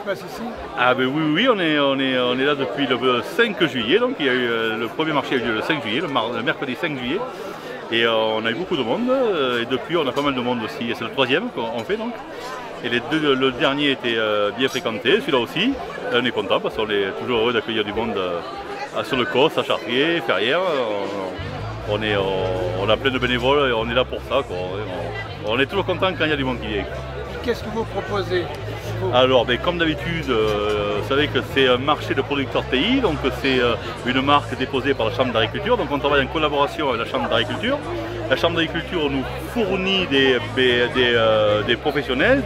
passe ici? Ah ben oui, oui, on est là depuis le 5 juillet, donc il y a eu le premier marché a eu lieu le 5 juillet, le mercredi 5 juillet. Et on a eu beaucoup de monde, et depuis on a pas mal de monde aussi, et c'est le troisième qu'on fait donc. Et le dernier était bien fréquenté, celui-là aussi. Et on est content parce qu'on est toujours heureux d'accueillir du monde sur le Causse, à Chartrier, Ferrières. On a plein de bénévoles et on est là pour ça, quoi. On est toujours content quand il y a du monde qui vient. Qu'est-ce que vous proposez? Alors, ben, comme d'habitude, vous savez que c'est un marché de producteurs pays, donc c'est une marque déposée par la Chambre d'agriculture, donc on travaille en collaboration avec la Chambre d'agriculture. La Chambre d'agriculture nous fournit des professionnels,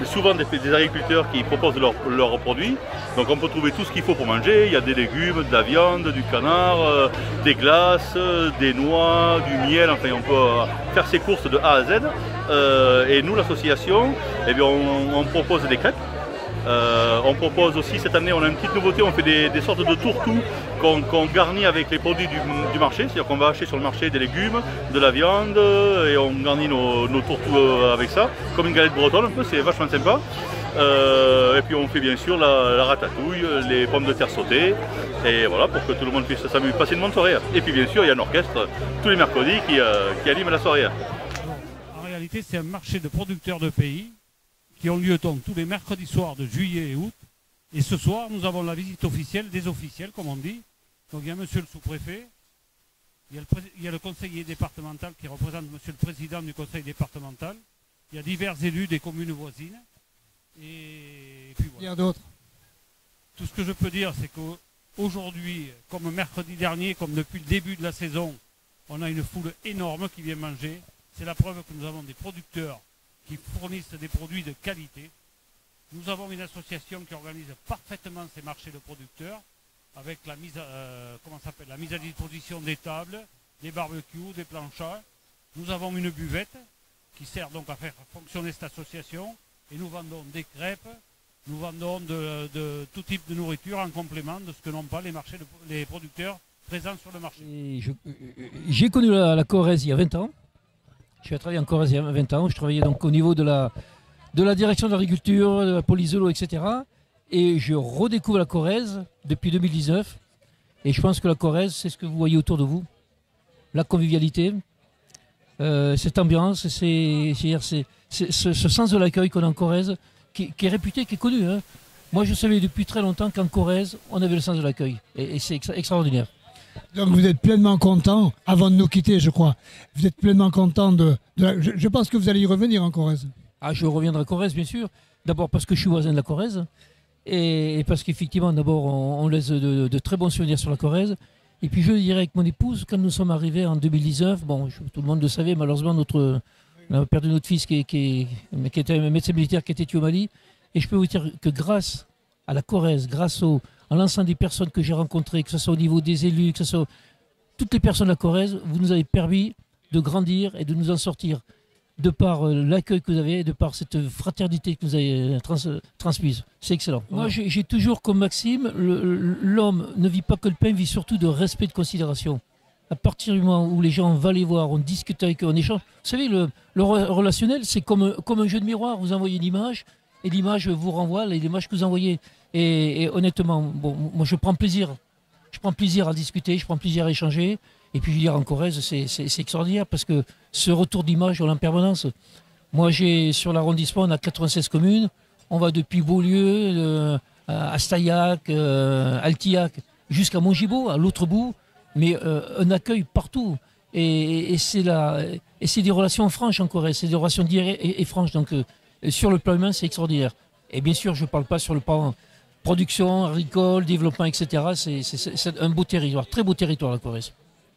souvent des agriculteurs qui proposent leurs produits. Donc on peut trouver tout ce qu'il faut pour manger, il y a des légumes, de la viande, du canard, des glaces, des noix, du miel, enfin on peut faire ses courses de A à Z. Et nous, l'association, eh bien, on propose des crêpes. On propose aussi, cette année, on a une petite nouveauté, on fait des sortes de tourteaux qu'on garnit avec les produits du marché. C'est-à-dire qu'on va acheter sur le marché des légumes, de la viande, et on garnit nos tourteaux avec ça, comme une galette bretonne un peu, c'est vachement sympa. Et puis on fait bien sûr la ratatouille, les pommes de terre sautées, et voilà, pour que tout le monde puisse s'amuser, passer une bonne soirée. Et puis bien sûr, il y a un orchestre tous les mercredis qui anime la soirée. En réalité, c'est un marché de producteurs de pays qui ont lieu donc tous les mercredis soirs de juillet et août. Et ce soir, nous avons la visite officielle des officiels, comme on dit. Donc il y a monsieur le sous-préfet, il y a le conseiller départemental qui représente monsieur le président du conseil départemental, il y a divers élus des communes voisines. Et puis voilà. Il y a d'autres. Tout ce que je peux dire, c'est qu'aujourd'hui, comme mercredi dernier, comme depuis le début de la saison, on a une foule énorme qui vient manger. C'est la preuve que nous avons des producteurs qui fournissent des produits de qualité. Nous avons une association qui organise parfaitement ces marchés de producteurs avec la mise à disposition des tables, des barbecues, des planchas. Nous avons une buvette qui sert donc à faire fonctionner cette association et nous vendons des crêpes, nous vendons de tout type de nourriture en complément de ce que n'ont pas les producteurs présents sur le marché. J'ai connu la Corrèze il y a 20 ans. Je suis travaillé en Corrèze il y a 20 ans. Je travaillais donc au niveau de la direction de l'agriculture, de la police de l'eau, etc. Et je redécouvre la Corrèze depuis 2019. Et je pense que la Corrèze, c'est ce que vous voyez autour de vous. La convivialité, cette ambiance, ce sens de l'accueil qu'on a en Corrèze, qui est réputé, qui est connu. Hein. Moi, je savais depuis très longtemps qu'en Corrèze, on avait le sens de l'accueil. Et c'est extraordinaire. Donc vous êtes pleinement content, avant de nous quitter je crois, vous êtes pleinement content je pense que vous allez y revenir en Corrèze. Ah, je reviendrai à Corrèze bien sûr, d'abord parce que je suis voisin de la Corrèze, et parce qu'effectivement d'abord on laisse de très bons souvenirs sur la Corrèze, et puis je dirais avec mon épouse, quand nous sommes arrivés en 2019, bon tout le monde le savait, malheureusement on a perdu notre fils qui était un médecin militaire qui était tué au Mali, et je peux vous dire que grâce à la Corrèze, grâce à l'ensemble des personnes que j'ai rencontrées, que ce soit au niveau des élus, que ce soit toutes les personnes de la Corrèze, vous nous avez permis de grandir et de nous en sortir de par l'accueil que vous avez, de par cette fraternité que vous avez transmise. C'est excellent. Moi, j'ai toujours comme maxime, l'homme ne vit pas que le pain, il vit surtout de respect et de considération. À partir du moment où les gens vont les voir, on discute avec eux, on échange. Vous savez, le relationnel, c'est comme un jeu de miroir. Vous envoyez une image et l'image vous renvoie l'image que vous envoyez. Et honnêtement, bon, moi je prends plaisir. Je prends plaisir à discuter, je prends plaisir à échanger. Et puis je veux dire, en Corrèze, c'est extraordinaire parce que ce retour d'image, on l'a en permanence. Moi, sur l'arrondissement, on a 96 communes. On va depuis Beaulieu, à Staillac, Altillac, jusqu'à Montgibaud, à l'autre bout. Mais un accueil partout. Et c'est des relations franches en Corrèze. C'est des relations directes et franches. Donc sur le plan humain, c'est extraordinaire. Et bien sûr, je ne parle pas sur le plan production, agricole, développement, etc. C'est un beau territoire, très beau territoire la Corrèze.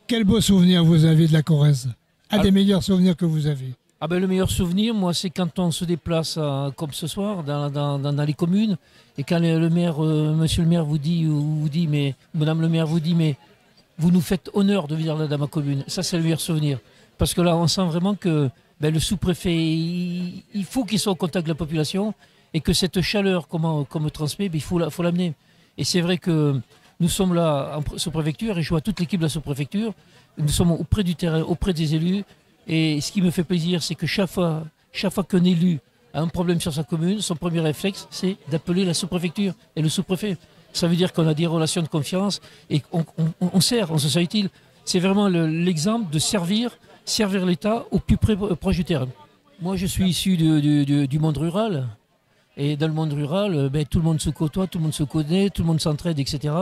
Quel beau souvenir vous avez de la Corrèze? Des meilleurs souvenirs que vous avez? Le meilleur souvenir, moi, c'est quand on se déplace, comme ce soir, dans les communes, et quand monsieur le maire vous dit, mais madame le maire vous dit, mais vous nous faites honneur de venir là dans ma commune. Ça, c'est le meilleur souvenir. Parce que là, on sent vraiment que le sous-préfet, il faut qu'il soit au contact de la population, et que cette chaleur qu'on me transmet, il faut l'amener. Et c'est vrai que nous sommes là en sous-préfecture, et je vois toute l'équipe de la sous-préfecture, nous sommes auprès du terrain, auprès des élus, et ce qui me fait plaisir, c'est que chaque fois qu'un élu a un problème sur sa commune, son premier réflexe, c'est d'appeler la sous-préfecture et le sous-préfet. Ça veut dire qu'on a des relations de confiance et on sert, on se sent utile. C'est vraiment l'exemple de servir l'État au plus proche du terrain. Moi, je suis issu du monde rural. Et dans le monde rural, tout le monde se côtoie, tout le monde se connaît, tout le monde s'entraide, etc.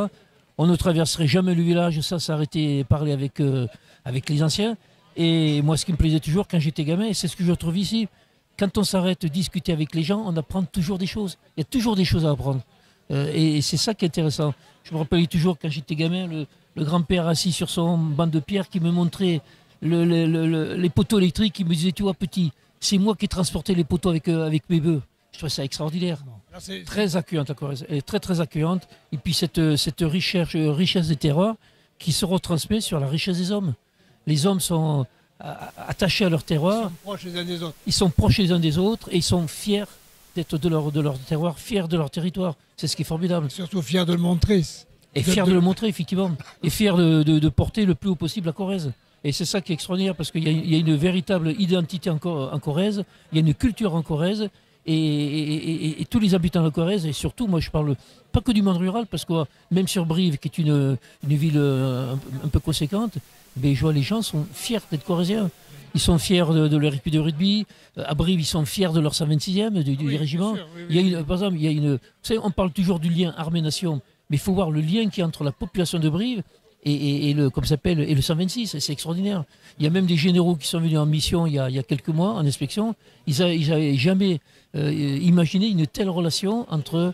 On ne traverserait jamais le village sans s'arrêter et parler avec les anciens. Et moi, ce qui me plaisait toujours quand j'étais gamin, et c'est ce que je retrouve ici, quand on s'arrête de discuter avec les gens, on apprend toujours des choses. Il y a toujours des choses à apprendre. Et c'est ça qui est intéressant. Je me rappelle toujours quand j'étais gamin, le grand-père assis sur son banc de pierre qui me montrait les poteaux électriques, qui me disait, tu vois petit, c'est moi qui ai transporté les poteaux avec mes bœufs. Je trouve ça extraordinaire. Là, très accueillante la Corrèze, elle est très très accueillante. Et puis cette richesse des terroirs qui se retransmet sur la richesse des hommes. Les hommes sont attachés à leur terroir. Ils sont proches les uns des autres. Ils sont proches les uns des autres et ils sont fiers d'être de leur terroir, fiers de leur territoire. C'est ce qui est formidable. Surtout fiers de le montrer. Et fiers de le montrer, effectivement. Et fiers de porter le plus haut possible la Corrèze. Et c'est ça qui est extraordinaire parce qu'il y a une véritable identité en Corrèze, il y a une culture en Corrèze. Et tous les habitants de la Corrèze, et surtout, moi je parle pas que du monde rural, parce que même sur Brive, qui est une ville un peu conséquente, je vois les gens sont fiers d'être corréziens. Ils sont fiers de leur équipe de rugby. À Brive, ils sont fiers de leur 126e, du régiment. Sûr, oui. Il y a par exemple, vous savez, on parle toujours du lien armée-nation, mais il faut voir le lien qu'il y a entre la population de Brive et le 126, c'est extraordinaire. Il y a même des généraux qui sont venus en mission il y a quelques mois, en inspection. Ils n'avaient jamais imaginé une telle relation entre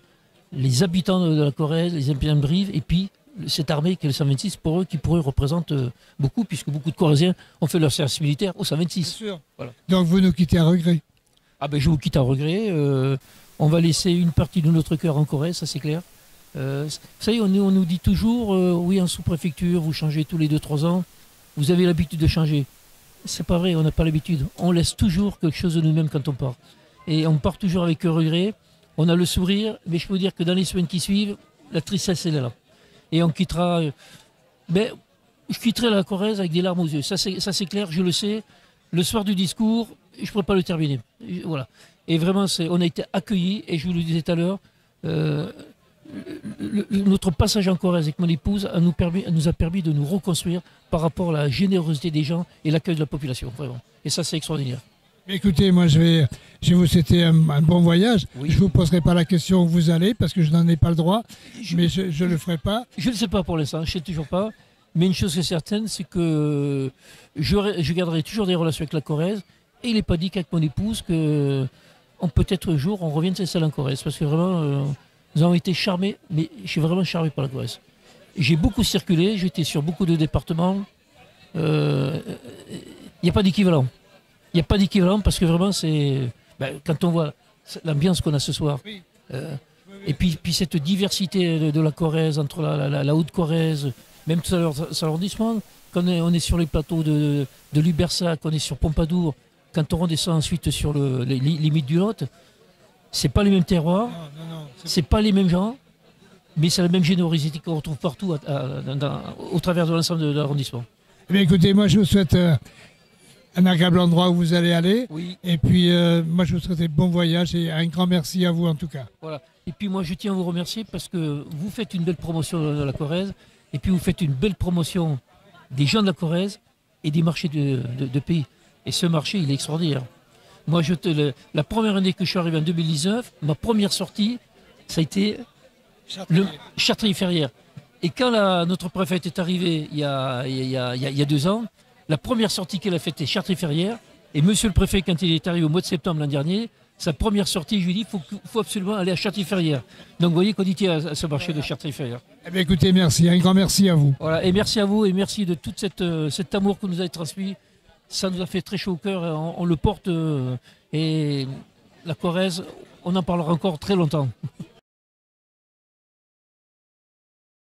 les habitants de la Corrèze, les habitants de Brive, et puis cette armée qui est le 126, pour eux représente beaucoup, puisque beaucoup de Corréziens ont fait leur service militaire au 126. Bien sûr. Voilà. Donc vous nous quittez à regret. Ah ben je vous quitte à regret. On va laisser une partie de notre cœur en Corrèze, ça c'est clair. Vous savez, on nous dit toujours, oui, en sous-préfecture, vous changez tous les 2-3 ans, vous avez l'habitude de changer. C'est pas vrai, on n'a pas l'habitude. On laisse toujours quelque chose de nous-mêmes quand on part. Et on part toujours avec regret, on a le sourire, mais je peux vous dire que dans les semaines qui suivent, la tristesse, elle est là. Et on quittera... je quitterai la Corrèze avec des larmes aux yeux, ça c'est clair, je le sais. Le soir du discours, je ne pourrais pas le terminer. Voilà. Et vraiment, on a été accueillis, et je vous le disais tout à l'heure, notre passage en Corrèze avec mon épouse nous a permis de nous reconstruire par rapport à la générosité des gens et l'accueil de la population, vraiment. Et ça, c'est extraordinaire. Écoutez, moi je vais vous souhaiter un bon voyage. Oui. Je ne vous poserai pas la question où vous allez parce que je n'en ai pas le droit, mais je ne le ferai pas. Je ne sais pas pour l'instant, je ne sais toujours pas. Mais une chose est certaine, c'est que je garderai toujours des relations avec la Corrèze. Et il n'est pas dit qu'avec mon épouse, peut-être un jour, on revienne s'installer en Corrèze. Parce que vraiment, nous avons été charmés, mais je suis vraiment charmé par la Corrèze. J'ai beaucoup circulé, j'étais sur beaucoup de départements. Il n'y a pas d'équivalent. Il n'y a pas d'équivalent parce que vraiment, quand on voit l'ambiance qu'on a ce soir, et puis cette diversité de la Corrèze, entre la Haute-Corrèze, même tout à l'heure, sur l'arrondissement, quand on est sur les plateaux de Lubersac, on est sur Pompadour, quand on redescend ensuite sur les limites du Lot, c'est pas les mêmes terroirs, c'est pas les mêmes gens, mais c'est la même générosité qu'on retrouve partout au travers de l'ensemble de l'arrondissement. Eh bien, écoutez, moi je vous souhaite un agréable endroit où vous allez aller. Oui. Et puis moi je vous souhaite bon voyage et un grand merci à vous en tout cas. Voilà. Et puis moi je tiens à vous remercier parce que vous faites une belle promotion de la Corrèze et puis vous faites une belle promotion des gens de la Corrèze et des marchés de pays. Et ce marché il est extraordinaire. Moi la première année que je suis arrivé en 2019, ma première sortie, ça a été le Chartrier-Ferrières. Et quand notre préfète est arrivé il y a 2 ans, la première sortie qu'elle a faite était Chartrier-Ferrières. Et monsieur le préfet, quand il est arrivé au mois de septembre l'an dernier, sa première sortie, je lui ai dit, il faut absolument aller à Chartrier-Ferrières. Donc vous voyez qu'on y tient à ce marché de Chartrier-Ferrières. Eh bien écoutez, merci, un grand merci à vous. Voilà, et merci à vous et merci de tout cet amour que vous nous avez transmis. Ça nous a fait très chaud au cœur, on le porte et la Corrèze, on en parlera encore très longtemps.